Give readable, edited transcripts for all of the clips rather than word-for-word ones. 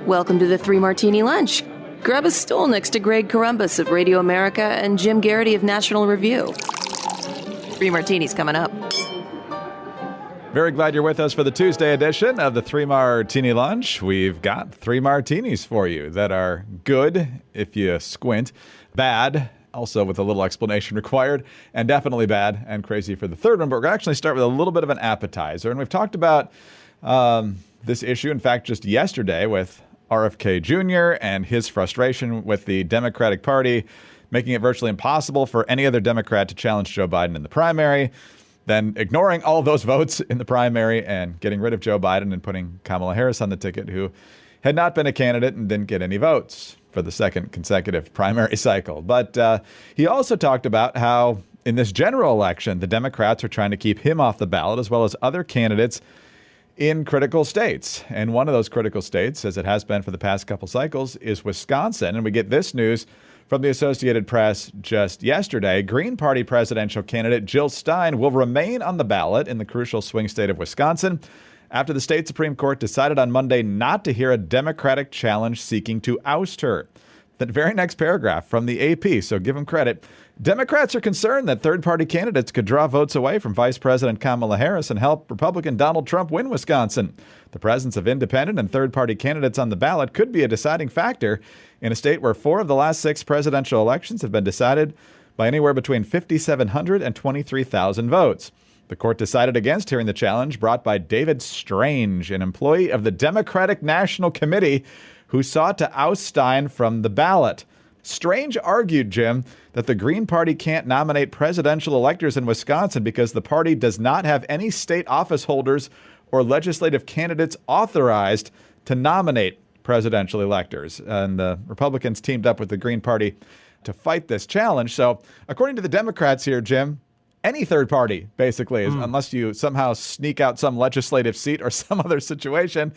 Welcome to the Three Martini Lunch. Grab a stool next to Greg Columbus of Radio America and Jim Garrity of National Review. Three Martinis coming up. Very glad you're with us for the Tuesday edition of the Three Martini Lunch. We've got three martinis for you that are good if you squint, bad, also with a little explanation required, and definitely bad and crazy for the third one. But we're going to actually start with a little bit of an appetizer. And we've talked about this issue, in fact, just yesterday with RFK Jr. and his frustration with the Democratic Party, making it virtually impossible for any other Democrat to challenge Joe Biden in the primary, then ignoring all those votes in the primary and getting rid of Joe Biden and putting Kamala Harris on the ticket, who had not been a candidate and didn't get any votes for the second consecutive primary cycle. But he also talked about how in this general election, the Democrats are trying to keep him off the ballot, as well as other candidates in critical states. And one of those critical states, as it has been for the past couple cycles, is Wisconsin. And we get this news from the Associated Press just yesterday. Green Party presidential candidate Jill Stein will remain on the ballot in the crucial swing state of Wisconsin after the state Supreme Court decided on Monday not to hear a Democratic challenge seeking to oust her. The very next paragraph from the AP, so give them credit. Democrats are concerned that third-party candidates could draw votes away from Vice President Kamala Harris and help Republican Donald Trump win Wisconsin. The presence of independent and third-party candidates on the ballot could be a deciding factor in a state where 4 of the last 6 presidential elections have been decided by anywhere between 5,700 and 23,000 votes. The court decided against hearing the challenge brought by David Strange, an employee of the Democratic National Committee who sought to oust Stein from the ballot. Strange argued, Jim, that the Green Party can't nominate presidential electors in Wisconsin because the party does not have any state office holders or legislative candidates authorized to nominate presidential electors. And the Republicans teamed up with the Green Party to fight this challenge. So according to the Democrats here, Jim, any third party, basically, unless you somehow sneak out some legislative seat or some other situation,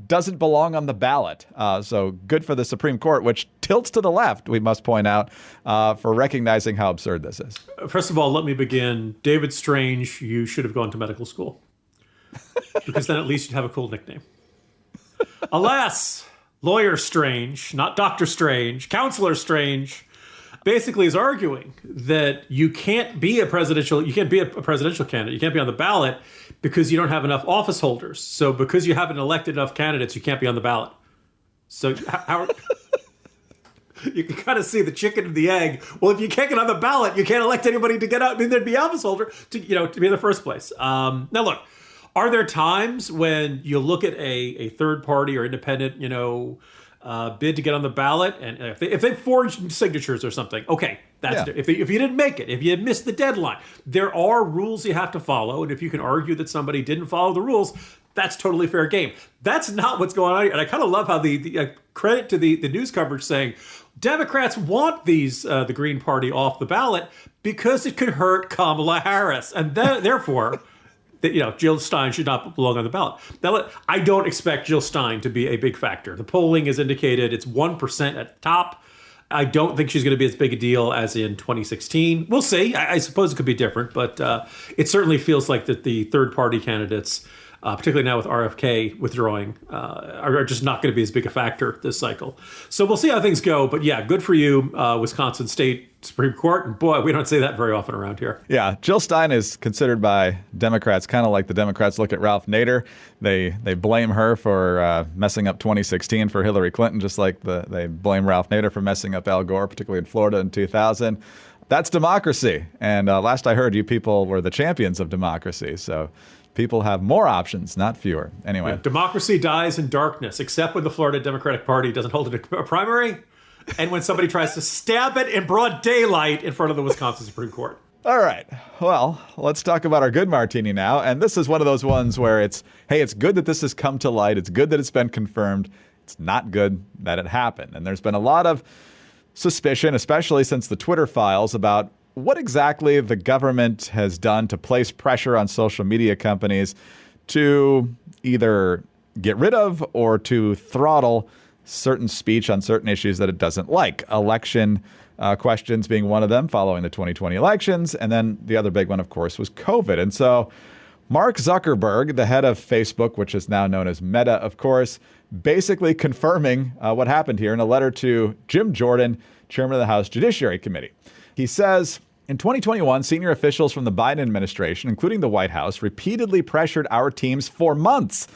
doesn't belong on the ballot. So good for the Supreme Court, which tilts to the left, we must point out, for recognizing how absurd this is. First of all, let me begin. David Strange, you should have gone to medical school, because then at least you'd have a cool nickname. Alas, Lawyer Strange, not Dr. Strange, Counselor Strange, basically is arguing that you can't be a presidential candidate. You can't be on the ballot because you don't have enough office holders. So because you haven't elected enough candidates, you can't be on the ballot. So how you can kind of see the chicken and the egg. Well, if you can't get on the ballot, you can't elect anybody to get out. I mean, there'd be office holder to be in the first place. Now, look, are there times when you look at a third party or independent, bid to get on the ballot, and if they forged signatures or something, okay, that's if you didn't make it, if you had missed the deadline, there are rules you have to follow, and if you can argue that somebody didn't follow the rules, that's totally fair game. That's not what's going on here, and I kind of love how the credit to the news coverage saying Democrats want the Green Party off the ballot because it could hurt Kamala Harris, and therefore. Jill Stein should not belong on the ballot. Now, I don't expect Jill Stein to be a big factor. The polling has indicated it's 1% at the top. I don't think she's going to be as big a deal as in 2016. We'll see. I suppose it could be different, but it certainly feels like that the third-party candidates, particularly now with RFK withdrawing, are just not going to be as big a factor this cycle. So we'll see how things go. But yeah, good for you, Wisconsin State Supreme Court. And boy, we don't say that very often around here. Yeah, Jill Stein is considered by Democrats kind of like the Democrats look at Ralph Nader. They blame her for messing up 2016 for Hillary Clinton, just like they blame Ralph Nader for messing up Al Gore, particularly in Florida in 2000. That's democracy. And last I heard, you people were the champions of democracy. So people have more options, not fewer. Anyway. Yeah, democracy dies in darkness, except when the Florida Democratic Party doesn't hold a primary and when somebody tries to stab it in broad daylight in front of the Wisconsin Supreme Court. All right. Well, let's talk about our good martini now. And this is one of those ones where it's good that this has come to light. It's good that it's been confirmed. It's not good that it happened. And there's been a lot of suspicion, especially since the Twitter files, about what exactly the government has done to place pressure on social media companies to either get rid of or to throttle certain speech on certain issues that it doesn't like. Election questions being one of them following the 2020 elections. And then the other big one, of course, was COVID. And so Mark Zuckerberg, the head of Facebook, which is now known as Meta, of course, basically confirming what happened here in a letter to Jim Jordan, chairman of the House Judiciary Committee. He says, in 2021, senior officials from the Biden administration, including the White House, repeatedly pressured our teams for months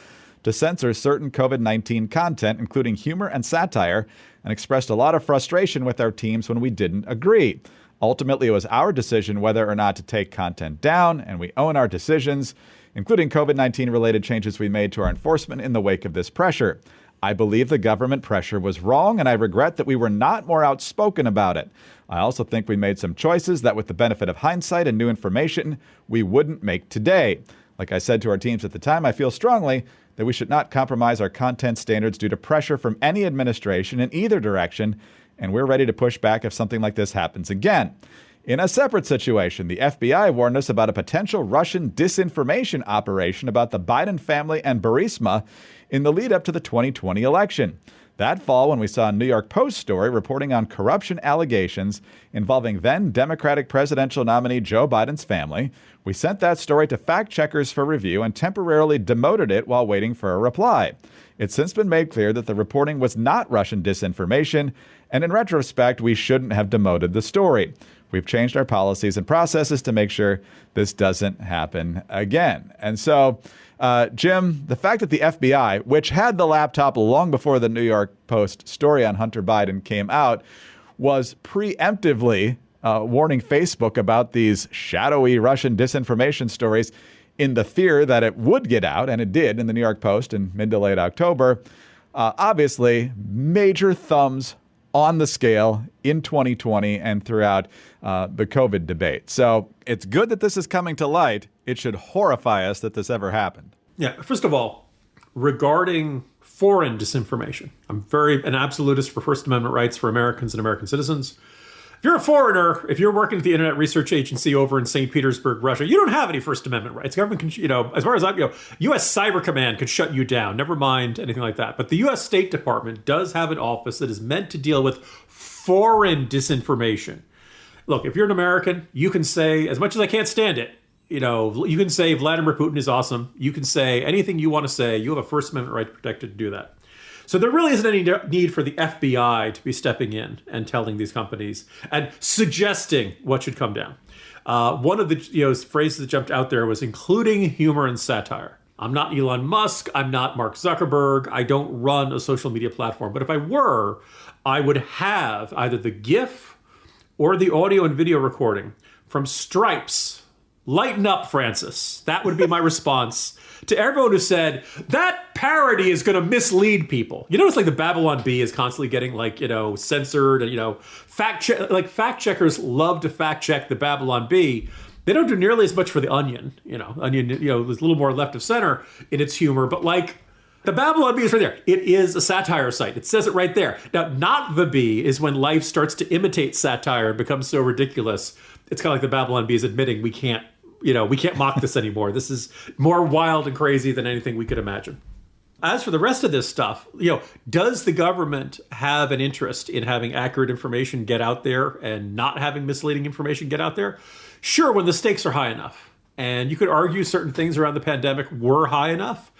to censor certain COVID-19 content, including humor and satire, and expressed a lot of frustration with our teams when we didn't agree. Ultimately, it was our decision whether or not to take content down, and we own our decisions, including COVID-19 related changes we made to our enforcement in the wake of this pressure. I believe the government pressure was wrong, and I regret that we were not more outspoken about it. I also think we made some choices that, with the benefit of hindsight and new information, we wouldn't make today. Like I said to our teams at the time, I feel strongly that we should not compromise our content standards due to pressure from any administration in either direction, and we're ready to push back if something like this happens again. In a separate situation, the FBI warned us about a potential Russian disinformation operation about the Biden family and Burisma in the lead up to the 2020 election. That fall, when we saw a New York Post story reporting on corruption allegations involving then Democratic presidential nominee Joe Biden's family, we sent that story to fact checkers for review and temporarily demoted it while waiting for a reply. It's since been made clear that the reporting was not Russian disinformation, and in retrospect, we shouldn't have demoted the story. We've changed our policies and processes to make sure this doesn't happen again. And so, Jim, the fact that the FBI, which had the laptop long before the New York Post story on Hunter Biden came out, was preemptively warning Facebook about these shadowy Russian disinformation stories in the fear that it would get out, and it did in the New York Post in mid to late October. Obviously, major thumbs on the scale in 2020 and throughout the COVID debate. So it's good that this is coming to light. It should horrify us that this ever happened. Yeah, first of all, regarding foreign disinformation, I'm very an absolutist for First Amendment rights for Americans and American citizens. If you're a foreigner, if you're working at the Internet Research Agency over in St. Petersburg, Russia, you don't have any First Amendment rights. Government can, as far as I go, U.S. Cyber Command could shut you down. Never mind anything like that. But the U.S. State Department does have an office that is meant to deal with foreign disinformation. Look, if you're an American, you can say, as much as I can't stand it, you can say Vladimir Putin is awesome. You can say anything you want to say. You have a First Amendment right protected to do that. So there really isn't any need for the FBI to be stepping in and telling these companies and suggesting what should come down. One of the phrases that jumped out there was including humor and satire. I'm not Elon Musk. I'm not Mark Zuckerberg. I don't run a social media platform. But if I were, I would have either the GIF or the audio and video recording from Stripes. Lighten up, Francis. That would be my response to everyone who said that parody is going to mislead people. You notice like the Babylon Bee is constantly getting censored and fact checkers love to fact check the Babylon Bee. They don't do nearly as much for the Onion. Onion there's a little more left of center in its humor, but the Babylon Bee is right there. It is a satire site. It says it right there. Now, not the Bee is when life starts to imitate satire and becomes so ridiculous. It's kind of like the Babylon Bee is admitting we can't mock this anymore. This is more wild and crazy than anything we could imagine. As for the rest of this stuff, does the government have an interest in having accurate information get out there and not having misleading information get out there? Sure, when the stakes are high enough. And you could argue certain things around the pandemic were high enough.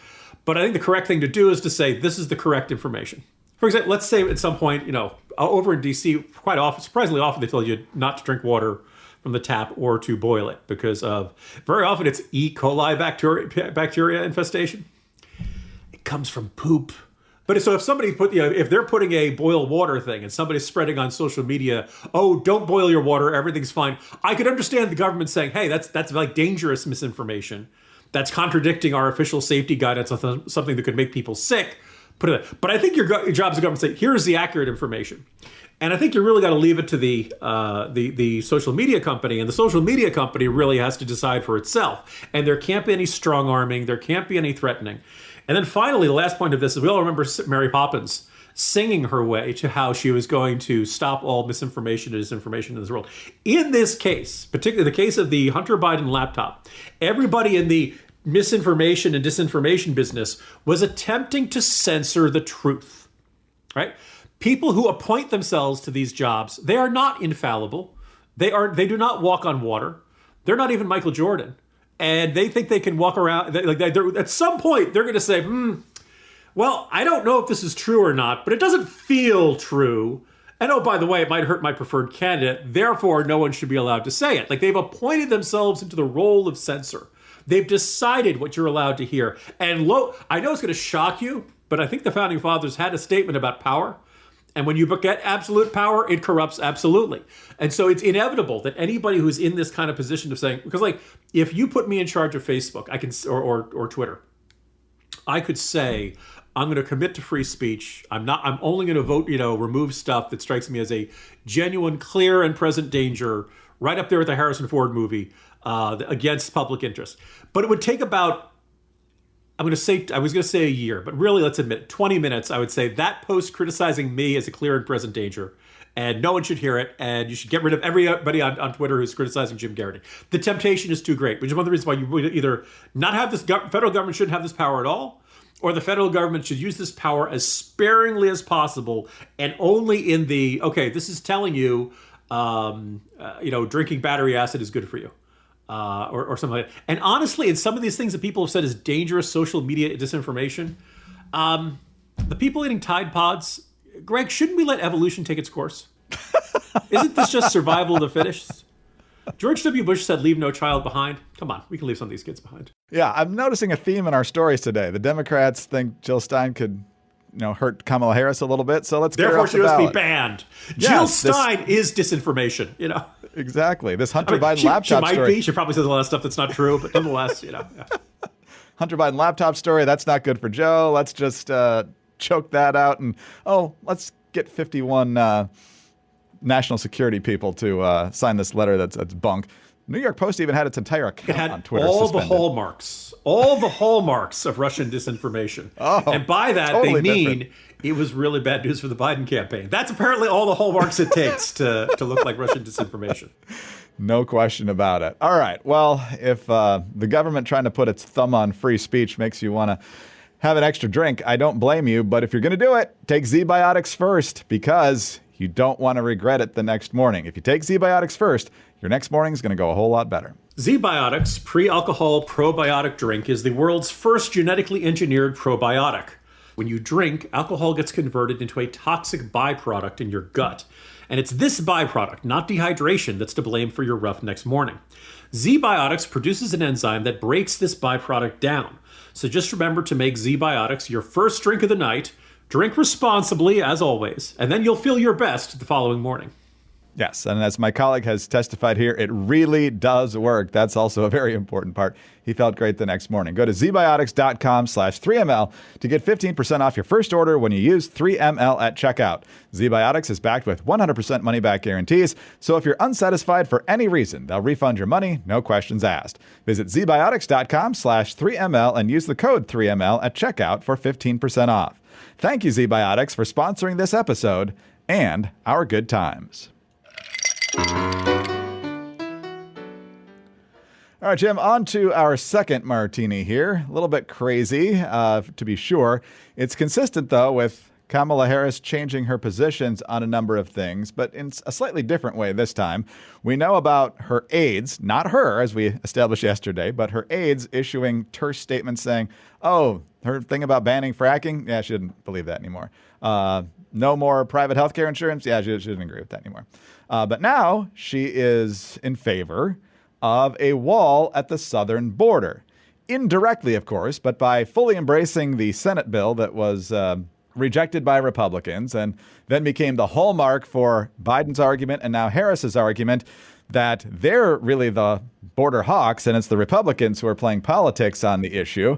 But I think the correct thing to do is to say this is the correct information. For example, let's say at some point, over in D.C., quite often, surprisingly often, they tell you not to drink water from the tap or to boil it because of very often it's E. coli bacteria infestation. It comes from poop. But so if somebody if they're putting a boil water thing and somebody's spreading on social media, oh, don't boil your water, everything's fine. I could understand the government saying, hey, that's like dangerous misinformation. That's contradicting our official safety guidance on something that could make people sick. But I think your job as a government to say, here's the accurate information. And I think you really got to leave it to the social media company, and the social media company really has to decide for itself. And there can't be any strong arming, there can't be any threatening. And then finally, the last point of this is we all remember Mary Poppins singing her way to how she was going to stop all misinformation and disinformation in this world. In this case, particularly the case of the Hunter Biden laptop, everybody in the misinformation and disinformation business was attempting to censor the truth, right? People who appoint themselves to these jobs, they are not infallible. They do not walk on water. They're not even Michael Jordan. and they think they can walk around. At some point, they're going to say, well, I don't know if this is true or not, but it doesn't feel true. And oh, by the way, it might hurt my preferred candidate. Therefore, no one should be allowed to say it. Like, they've appointed themselves into the role of censor. They've decided what you're allowed to hear. And I know it's going to shock you, but I think the Founding Fathers had a statement about power. And when you get absolute power, it corrupts absolutely. And so it's inevitable that anybody who's in this kind of position of saying, because like, if you put me in charge of Facebook, I can, or Twitter, I could say, I'm going to commit to free speech. I'm only going to vote, remove stuff that strikes me as a genuine, clear and present danger, right up there with the Harrison Ford movie, against public interest. But it would take about, I was going to say a year, but really, let's admit, 20 minutes, I would say that post criticizing me as a clear and present danger, and no one should hear it, and you should get rid of everybody on Twitter who's criticizing Jim Garrity. The temptation is too great, which is one of the reasons why you would either not have this, federal government shouldn't have this power at all, or the federal government should use this power as sparingly as possible, and only in the, okay, this is telling you, drinking battery acid is good for you. Or something like that. And honestly, in some of these things that people have said is dangerous social media disinformation, the people eating Tide Pods, Greg, shouldn't we let evolution take its course? Isn't this just survival of the fittest? George W. Bush said, leave no child behind. Come on, we can leave some of these kids behind. Yeah, I'm noticing a theme in our stories today. The Democrats think Jill Stein could hurt Kamala Harris a little bit, so let's get her off the ballot. Therefore, she must be banned. Jill Stein is disinformation, Exactly. This Hunter Biden laptop story. She might be. She probably says a lot of stuff that's not true, but nonetheless, Yeah. Hunter Biden laptop story, that's not good for Joe. Let's just choke that out and, let's get 51 national security people to sign this letter that's bunk. New York Post even had its entire account on Twitter suspended. all the hallmarks of Russian disinformation. And by that, totally they mean different. It was really bad news for the Biden campaign. That's apparently all the hallmarks it takes to look like Russian disinformation. No question about it. All right. Well, if the government trying to put its thumb on free speech makes you want to have an extra drink, I don't blame you. But if you're going to do it, take Z-Biotics first, because you don't want to regret it the next morning. If you take Z-Biotics first, your next morning is going to go a whole lot better. Z-Biotics pre-alcohol probiotic drink is the world's first genetically engineered probiotic. When you drink, alcohol gets converted into a toxic byproduct in your gut. And it's this byproduct, not dehydration, that's to blame for your rough next morning. Z-Biotics produces an enzyme that breaks this byproduct down. So just remember to make Z-Biotics your first drink of the night. Drink responsibly, as always, and then you'll feel your best the following morning. Yes, and as my colleague has testified here, it really does work. That's also a very important part. He felt great the next morning. Go to zbiotics.com/3ml to get 15% off your first order when you use 3ml at checkout. Z-Biotics is backed with 100% money-back guarantees, so if you're unsatisfied for any reason, they'll refund your money, no questions asked. Visit zbiotics.com/3ml and use the code 3ml at checkout for 15% off. Thank you, Z-Biotics, for sponsoring this episode and our good times. All right, Jim, on to our second martini here. A little bit crazy, to be sure. It's consistent, though, with Kamala Harris changing her positions on a number of things, but in a slightly different way this time. We know about her aides, not her, as we established yesterday, but her aides issuing terse statements saying, her thing about banning fracking, yeah, she didn't believe that anymore. No more private health care insurance, yeah, she didn't agree with that anymore. But now she is in favor of a wall at the southern border. Indirectly, of course, but by fully embracing the Senate bill that was rejected by Republicans and then became the hallmark for Biden's argument and now Harris's argument that they're really the border hawks and it's the Republicans who are playing politics on the issue,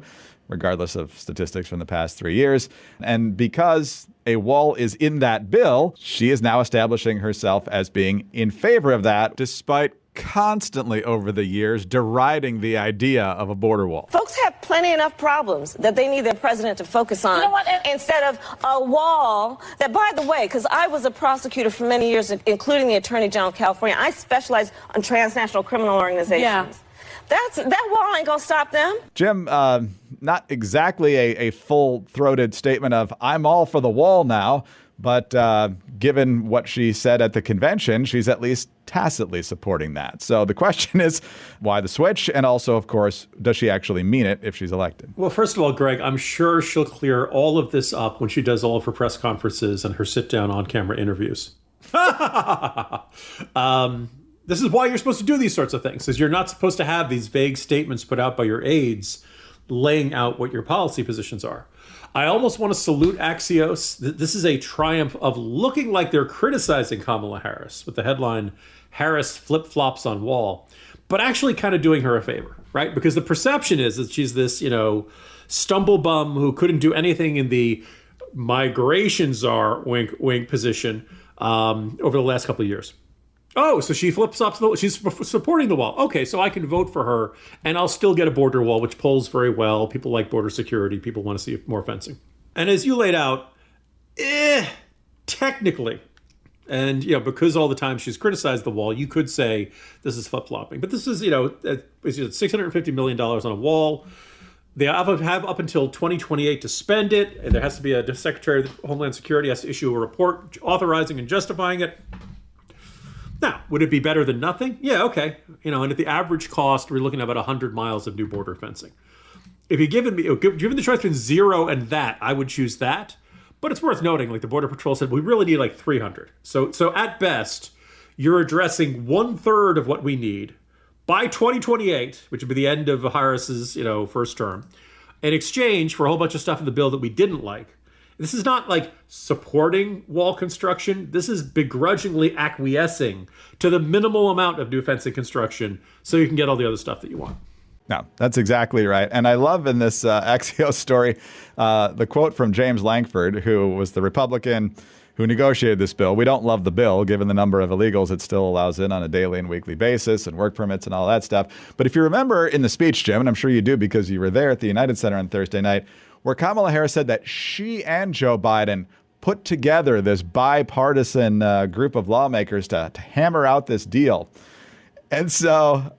regardless of statistics from the past 3 years. And because a wall is in that bill, she is now establishing herself as being in favor of that, despite constantly over the years deriding the idea of a border wall. Folks have plenty enough problems that they need their president to focus on, instead of a wall that, by the way, because I was a prosecutor for many years, including the Attorney General of California, I specialize on transnational criminal organizations. Yeah. That wall ain't gonna stop them. Jim, not exactly a full-throated statement of, I'm all for the wall now, But given what she said at the convention, she's at least tacitly supporting that. So the question is, why the switch? And also, of course, does she actually mean it if she's elected? Well, first of all, Greg, I'm sure she'll clear all of this up when she does all of her press conferences and her sit-down on-camera interviews. This is why you're supposed to do these sorts of things, is you're not supposed to have these vague statements put out by your aides laying out what your policy positions are. I almost want to salute Axios. This is a triumph of looking like they're criticizing Kamala Harris with the headline, Harris flip-flops on wall, but actually kind of doing her a favor, right? Because the perception is that she's this, stumble bum who couldn't do anything in the migration czar, wink, wink position over the last couple of years. Oh, so she flips up, she's supporting the wall. Okay, so I can vote for her, and I'll still get a border wall, which polls very well. People like border security. People want to see more fencing. And as you laid out, technically, and because all the time she's criticized the wall, you could say this is flip-flopping. But this is, $650 million on a wall. They have up until 2028 to spend it, and there has to be a Secretary of Homeland Security has to issue a report authorizing and justifying it. Now, would it be better than nothing? Yeah, okay. And at the average cost, we're looking at about 100 miles of new border fencing. If you're given the choice between 0 and that, I would choose that. But it's worth noting, like the Border Patrol said, we really need like 300. So at best, you're addressing 1/3 of what we need by 2028, which would be the end of Harris's, first term, in exchange for a whole bunch of stuff in the bill that we didn't like. This is not like supporting wall construction. This is begrudgingly acquiescing to the minimal amount of new fencing construction so you can get all the other stuff that you want. No, that's exactly right. And I love in this Axios story the quote from James Lankford, who was the Republican who negotiated this bill. We don't love the bill, given the number of illegals it still allows in on a daily and weekly basis and work permits and all that stuff. But if you remember in the speech, Jim, and I'm sure you do because you were there at the United Center on Thursday night, where Kamala Harris said that she and Joe Biden put together this bipartisan group of lawmakers to hammer out this deal. And so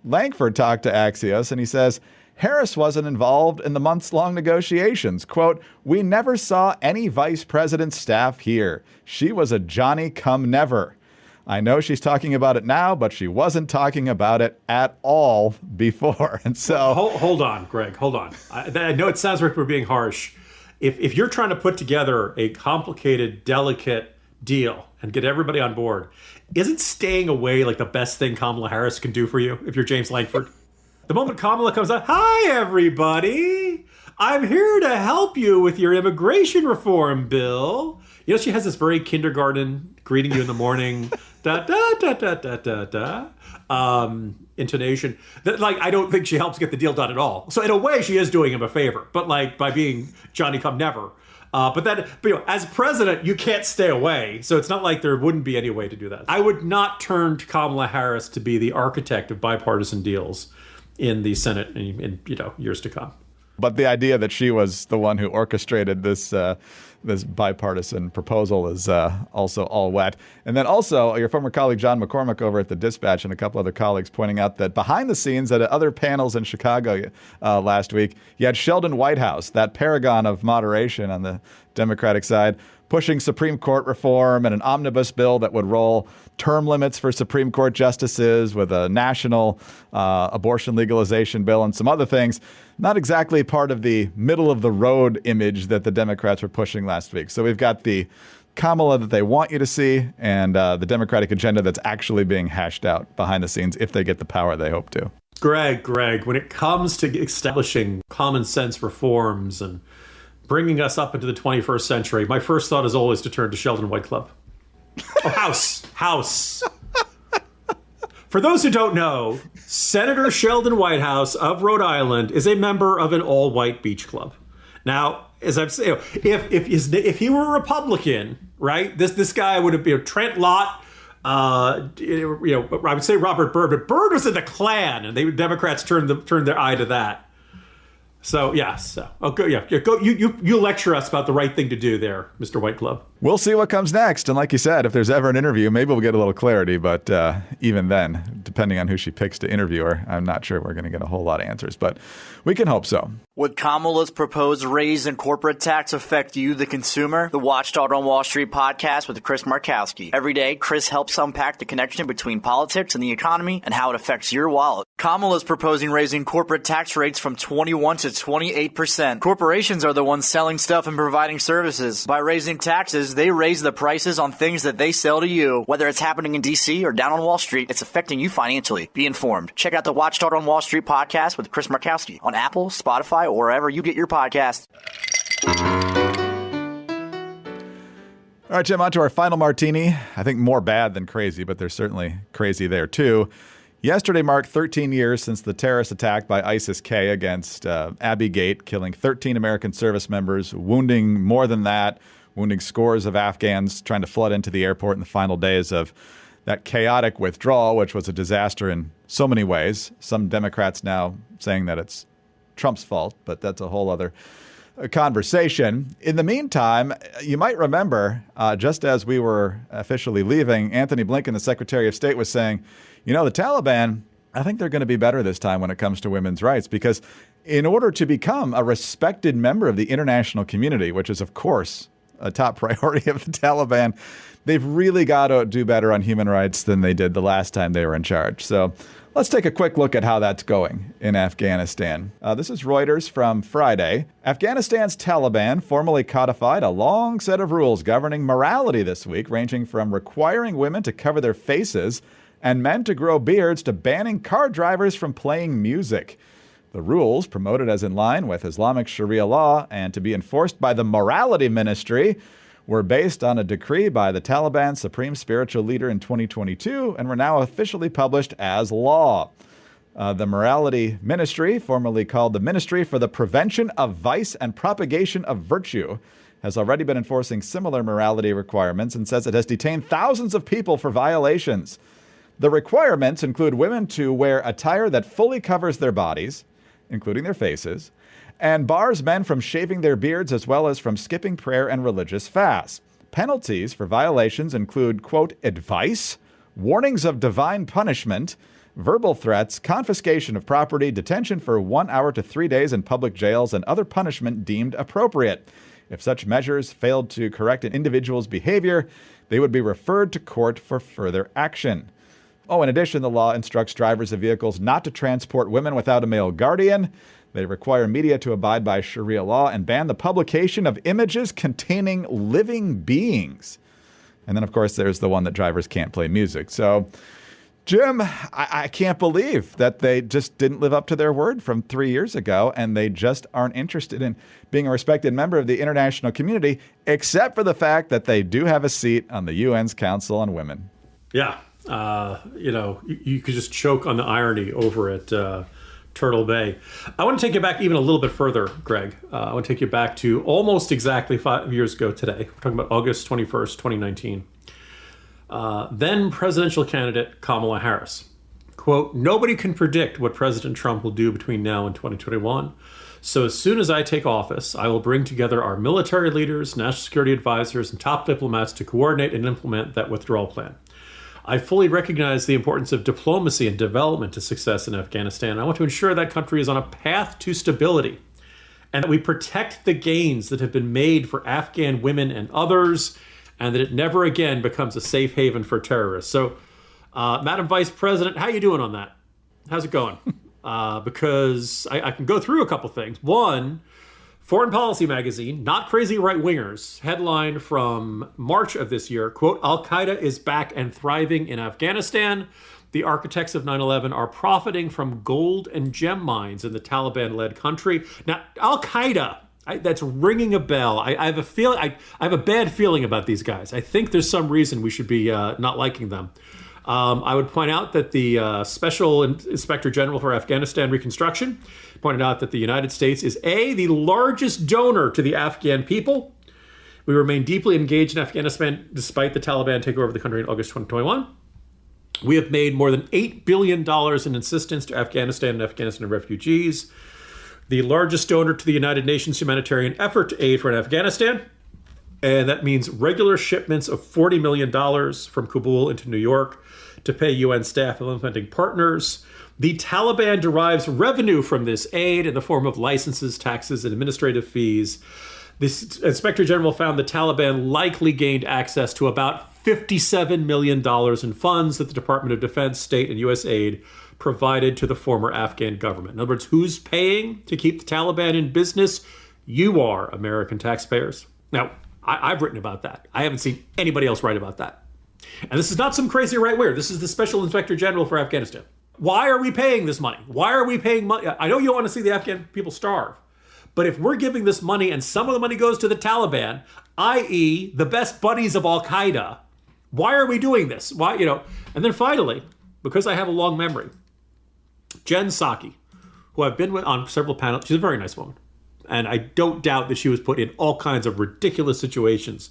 Lankford talked to Axios and he says, Harris wasn't involved in the months-long negotiations. Quote, we never saw any vice president's staff here. She was a Johnny-come-never. I know she's talking about it now, but she wasn't talking about it at all before. And so... Hold on, Greg. Hold on. I know it sounds like we're being harsh. If you're trying to put together a complicated, delicate deal and get everybody on board, isn't staying away like the best thing Kamala Harris can do for you if you're James Lankford? The moment Kamala comes out, hi, everybody. I'm here to help you with your immigration reform bill. She has this very kindergarten greeting you in the morning, da da da da da da da, intonation that I don't think she helps get the deal done at all. So in a way, she is doing him a favor, but by being Johnny come never. But as president, you can't stay away. So it's not like there wouldn't be any way to do that. I would not turn to Kamala Harris to be the architect of bipartisan deals in the Senate in years to come. But the idea that she was the one who orchestrated this bipartisan proposal is also all wet. And then also your former colleague John McCormick over at the Dispatch and a couple other colleagues pointing out that behind the scenes at other panels in Chicago last week, you had Sheldon Whitehouse, that paragon of moderation on the Democratic side, pushing Supreme Court reform and an omnibus bill that would roll term limits for Supreme Court justices with a national abortion legalization bill and some other things. Not exactly part of the middle of the road image that the Democrats were pushing last week. So we've got the Kamala that they want you to see and the Democratic agenda that's actually being hashed out behind the scenes if they get the power they hope to. Greg, when it comes to establishing common sense reforms and bringing us up into the 21st century, my first thought is always to turn to Sheldon Whiteclub. Oh, House. For those who don't know, Senator Sheldon Whitehouse of Rhode Island is a member of an all-white beach club. Now, as I'm saying, if he were a Republican, right, this guy would have been Trent Lott. I would say Robert Byrd, but Byrd was in the Klan, and Democrats turned their eye to that. So yes, you lecture us about the right thing to do there, Mr. White Club. We'll see what comes next. And like you said, if there's ever an interview, maybe we'll get a little clarity. But even then, depending on who she picks to interview her, I'm not sure we're going to get a whole lot of answers. But we can hope so. Would Kamala's proposed raise in corporate tax affect you, the consumer? The Watchdog on Wall Street podcast with Chris Markowski. Every day, Chris helps unpack the connection between politics and the economy and how it affects your wallet. Kamala's proposing raising corporate tax rates from 21 to 28%. Corporations are the ones selling stuff and providing services. By raising taxes, they raise the prices on things that they sell to you. Whether it's happening in D.C. or down on Wall Street, it's affecting you financially. Be informed. Check out the Watchdog on Wall Street podcast with Chris Markowski on Apple, Spotify, or wherever you get your podcast. All right, Jim, on to our final martini. I think more bad than crazy, but there's certainly crazy there, too. Yesterday marked 13 years since the terrorist attack by ISIS-K against Abbey Gate, killing 13 American service members, wounding more than that, wounding scores of Afghans trying to flood into the airport in the final days of that chaotic withdrawal, which was a disaster in so many ways. Some Democrats now saying that it's Trump's fault, but that's a whole other conversation. In the meantime, you might remember, just as we were officially leaving, Anthony Blinken, the Secretary of State, was saying, you know, the Taliban, I think they're going to be better this time when it comes to women's rights, because in order to become a respected member of the international community, which is, of course, a top priority of the Taliban, they've really got to do better on human rights than they did the last time they were in charge. So let's take a quick look at how that's going in Afghanistan. This is Reuters from Friday. Afghanistan's Taliban formally codified a long set of rules governing morality this week, ranging from requiring women to cover their faces and men to grow beards to banning car drivers from playing music. The rules, promoted as in line with Islamic Sharia law and to be enforced by the Morality Ministry, were based on a decree by the Taliban's supreme spiritual leader in 2022 and were now officially published as law. The Morality Ministry, formerly called the Ministry for the Prevention of Vice and Propagation of Virtue, has already been enforcing similar morality requirements and says it has detained thousands of people for violations. The requirements include women to wear attire that fully covers their bodies, including their faces, and bars men from shaving their beards as well as from skipping prayer and religious fasts. Penalties for violations include, quote, advice, warnings of divine punishment, verbal threats, confiscation of property, detention for 1 hour to 3 days in public jails, and other punishment deemed appropriate. If such measures failed to correct an individual's behavior, they would be referred to court for further action. In addition, the law instructs drivers of vehicles not to transport women without a male guardian. They require media to abide by Sharia law and ban the publication of images containing living beings. And then, of course, there's the one that drivers can't play music. So, Jim, I can't believe that they just didn't live up to their word from 3 years ago, and they just aren't interested in being a respected member of the international community, except for the fact that they do have a seat on the UN's Council on Women. Yeah. You could just choke on the irony over at Turtle Bay. I want to take you back even a little bit further, Greg. I want to take you back to almost exactly 5 years ago today. We're talking about August 21st, 2019. Then presidential candidate Kamala Harris. Quote, nobody can predict what President Trump will do between now and 2021. So as soon as I take office, I will bring together our military leaders, national security advisors, and top diplomats to coordinate and implement that withdrawal plan. I fully recognize the importance of diplomacy and development to success in Afghanistan. I want to ensure that country is on a path to stability and that we protect the gains that have been made for Afghan women and others, and that it never again becomes a safe haven for terrorists. So, Madam Vice President, how you doing on that? How's it going? Because I can go through a couple things. One, Foreign Policy magazine, not crazy right-wingers, headline from March of this year, quote, Al-Qaeda is back and thriving in Afghanistan. The architects of 9/11 are profiting from gold and gem mines in the Taliban-led country. Now, Al-Qaeda, that's ringing a bell. I have a feeling, I have a bad feeling about these guys. I think there's some reason we should be not liking them. I would point out that the Special Inspector General for Afghanistan Reconstruction pointed out that the United States is the largest donor to the Afghan people. We remain deeply engaged in Afghanistan despite the Taliban takeover of the country in August 2021. We have made more than $8 billion in assistance to Afghanistan and Afghanistan refugees. The largest donor to the United Nations humanitarian effort to aid for Afghanistan. And that means regular shipments of $40 million from Kabul into New York to pay UN staff and implementing partners. The Taliban derives revenue from this aid in the form of licenses, taxes, and administrative fees. This Inspector General found the Taliban likely gained access to about $57 million in funds that the Department of Defense, State, and U.S. aid provided to the former Afghan government. In other words, who's paying to keep the Taliban in business? You are, American taxpayers. Now, I've written about that. I haven't seen anybody else write about that. And this is not some crazy right-winger. This is the Special Inspector General for Afghanistan. Why are we paying this money? Why are we paying money? I know you don't want to see the Afghan people starve. But if we're giving this money and some of the money goes to the Taliban, i.e. the best buddies of Al-Qaeda, why are we doing this? Why, And then finally, because I have a long memory, Jen Psaki, who I've been with on several panels, she's a very nice woman. And I don't doubt that she was put in all kinds of ridiculous situations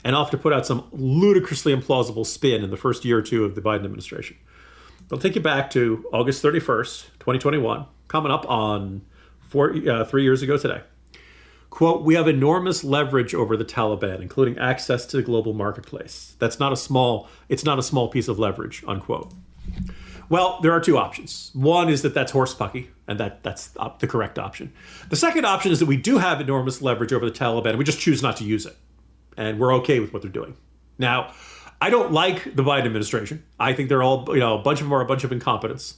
and often put out some ludicrously implausible spin in the first year or two of the Biden administration. I'll take you back to August 31st, 2021, coming up on 3 years ago today. Quote, "We have enormous leverage over the Taliban, including access to the global marketplace. It's not a small piece of leverage," unquote. Well, there are two options. One is that that's horsepucky, and that's the correct option. The second option is that we do have enormous leverage over the Taliban, and we just choose not to use it. And we're okay with what they're doing. Now, I don't like the Biden administration. I think they're all, a bunch of them are a bunch of incompetents.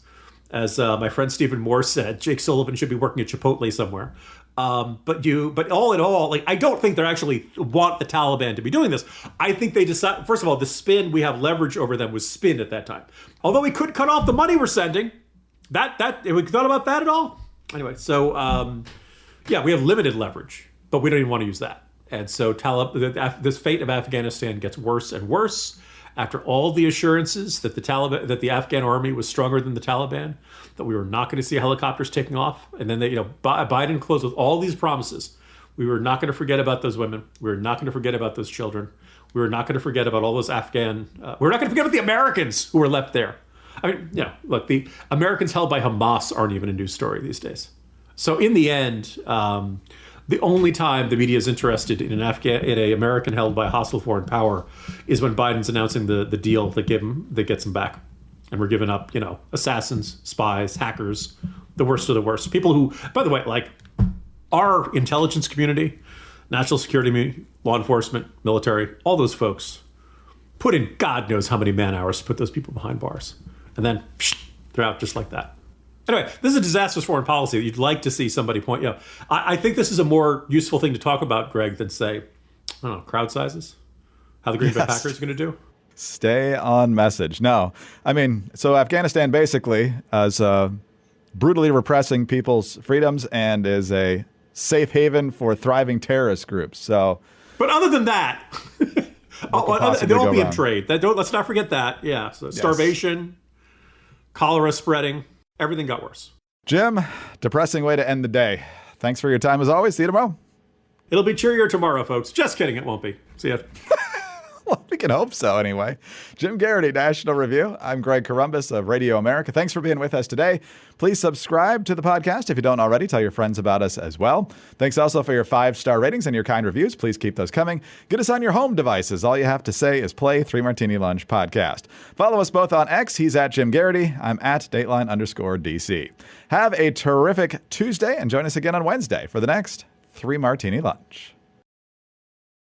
As my friend Stephen Moore said, Jake Sullivan should be working at Chipotle somewhere. But all in all, I don't think they actually want the Taliban to be doing this. I think they decide, first of all, the spin, we have leverage over them, was spin at that time. Although we could cut off the money we're sending. Have we thought about that at all? Anyway, so we have limited leverage, but we don't even want to use that. And so this fate of Afghanistan gets worse and worse after all the assurances that the Afghan army was stronger than the Taliban, that we were not going to see helicopters taking off. And then Biden closed with all these promises. We were not going to forget about those women. We were not going to forget about those children. We were not going to forget about all those Afghan. We're not going to forget about the Americans who were left there. I mean, look, the Americans held by Hamas aren't even a news story these days. So in the end, the only time the media is interested in an American held by a hostile foreign power is when Biden's announcing the deal that gets him back. And we're giving up, assassins, spies, hackers, the worst of the worst. People who, by the way, our intelligence community, national security, law enforcement, military, all those folks put in God knows how many man hours to put those people behind bars. And then they're out just like that. Anyway, this is a disastrous foreign policy that you'd like to see somebody point. I think this is a more useful thing to talk about, Greg, than say, crowd sizes, how the Green Bay Packers are going to do. Stay on message. No, I mean, so Afghanistan basically is brutally repressing people's freedoms and is a safe haven for thriving terrorist groups. So, but other than that, the opium trade. Let's not forget that. Yeah, so starvation, cholera spreading. Everything got worse. Jim, depressing way to end the day. Thanks for your time as always. See you tomorrow. It'll be cheerier tomorrow, folks. Just kidding. It won't be. See ya. Well, we can hope so anyway. Jim Garrity, National Review. I'm Greg Corombos of Radio America. Thanks for being with us today. Please subscribe to the podcast if you don't already. Tell your friends about us as well. Thanks also for your 5-star ratings and your kind reviews. Please keep those coming. Get us on your home devices. All you have to say is play 3 Martini Lunch podcast. Follow us both on X. He's at Jim Garrity. I'm at Dateline_DC. Have a terrific Tuesday and join us again on Wednesday for the next 3 Martini Lunch.